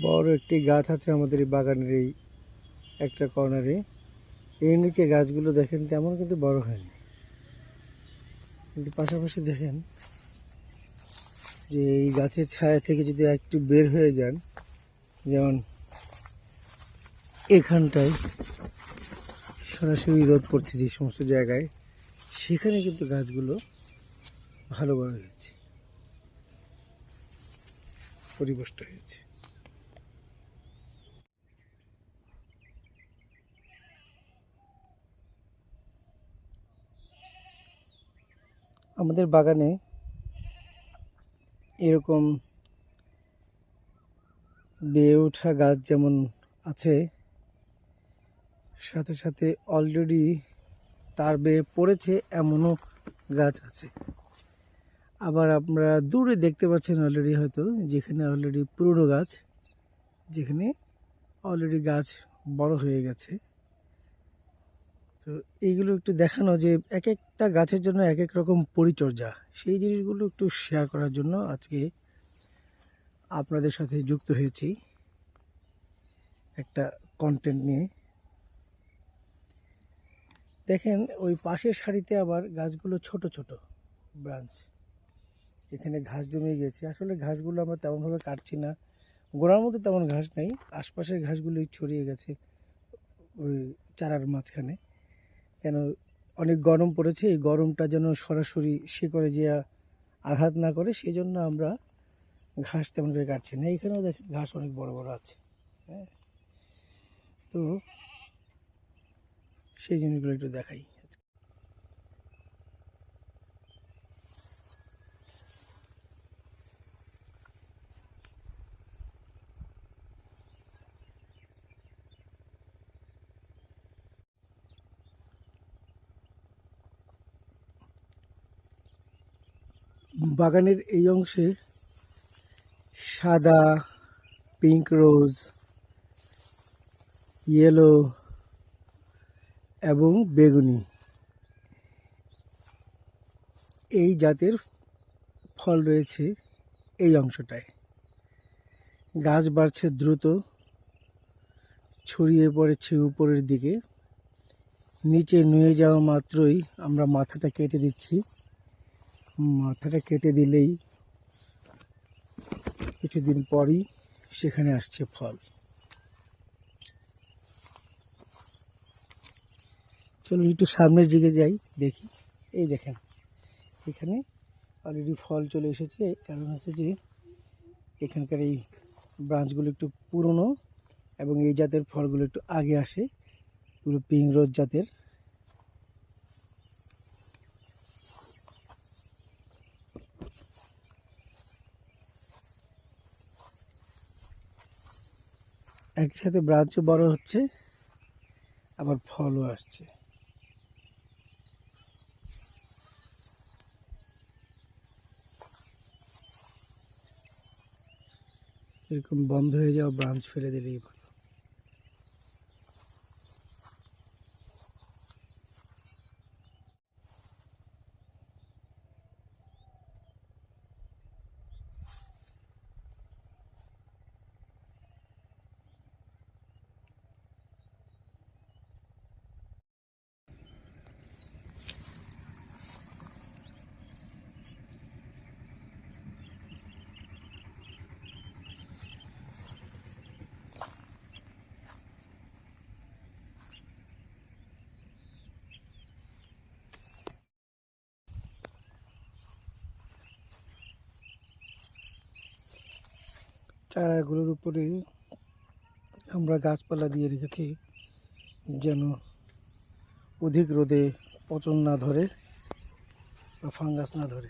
বড় একটি গাছ আছে আমাদের এই বাগানের এই একটা কর্নারে। এর নিচে গাছগুলো দেখেন তেমন কিন্তু বড় হয়নি, কিন্তু পাশাপাশি দেখেন যে এই গাছের ছায়া থেকে যদি একটু বের হয়ে যান, যেমন এখানটায় সরাসরি রোদ পড়ছে যে সমস্ত জায়গায়, সেখানে কিন্তু গাছগুলো ভালো বড় হয়েছে, পরিপুষ্ট হয়েছে। আমাদের বাগানে এরকম বেয়ে ওঠা গাছ যেমন আছে, সাথে সাথে অলরেডি তার বেয়ে পড়েছে এমনও গাছ আছে। আবার আপনারা দূরে দেখতে পাচ্ছেন অলরেডি, হয়তো যেখানে অলরেডি পুরনো গাছ, যেখানে অলরেডি গাছ বড় হয়ে গেছে। তো এইগুলো একটু দেখানো যে এক একটা গাছের জন্য এক এক রকম পরিচর্যা, সেই জিনিসগুলো একটু শেয়ার করার জন্য আজকে আপনাদের সাথে যুক্ত হয়েছি একটা কন্টেন্ট নিয়ে। দেখেন ওই পাশের সারিতে আবার গাছগুলো ছোট ছোট ব্রাঞ্চ, এখানে ঘাস জমে গেছে। আসলে ঘাসগুলো আমরা তেমনভাবে কাটছি না, গোড়ার মধ্যে তেমন ঘাস নেই, আশপাশের ঘাসগুলো ছড়িয়ে গেছে ওই চারার মাঝখানে। কেন, অনেক গরম পড়েছে, এই গরমটা যেন সরাসরি শিকড়ে যে আঘাত না করে, সেই জন্য আমরা ঘাস তেমন করে কাটছি না। এখানেও দেখেন ঘাস অনেক বড় বড় আছে। হ্যাঁ, তো সেই জিনিসগুলো একটু দেখাই। বাগানের এই অংশে সাদা, পিঙ্ক রোজ, ইয়েলো এবং বেগুনি এই জাতের ফল রয়েছে এই অংশটায়। গাছ বাড়ছে দ্রুত, ছড়িয়ে পড়েছে উপরের দিকে। নিচে নুয়ে যাওয়া মাত্রই আমরা মাথাটা কেটে দিচ্ছি। মাথাটা কেটে দিলেই কিছুদিন পরই সেখানে আসছে ফল। চলুন একটু সামনের দিকে যাই, দেখি। এই দেখেন এখানে অলরেডি ফল চলে এসেছে। কারণ হচ্ছে যে এখানকার এই ব্রাঞ্চগুলো একটু পুরনো এবং এই জাতের ফলগুলো একটু আগে আসে, এগুলো পিঙ্ক রোজ জাতের। একই সাথে ব্রাঞ্চও বড় হচ্ছে, আবার ফলও আসছে। এরকম বন্ধ হয়ে যাওয়া ব্রাঞ্চ ফেলে দিলেই ভালো। চারাগুলোর উপরে আমরা গাছপালা দিয়ে রেখেছি যেন অধিক রোদে পচন না ধরে বা ফাঙ্গাস না ধরে।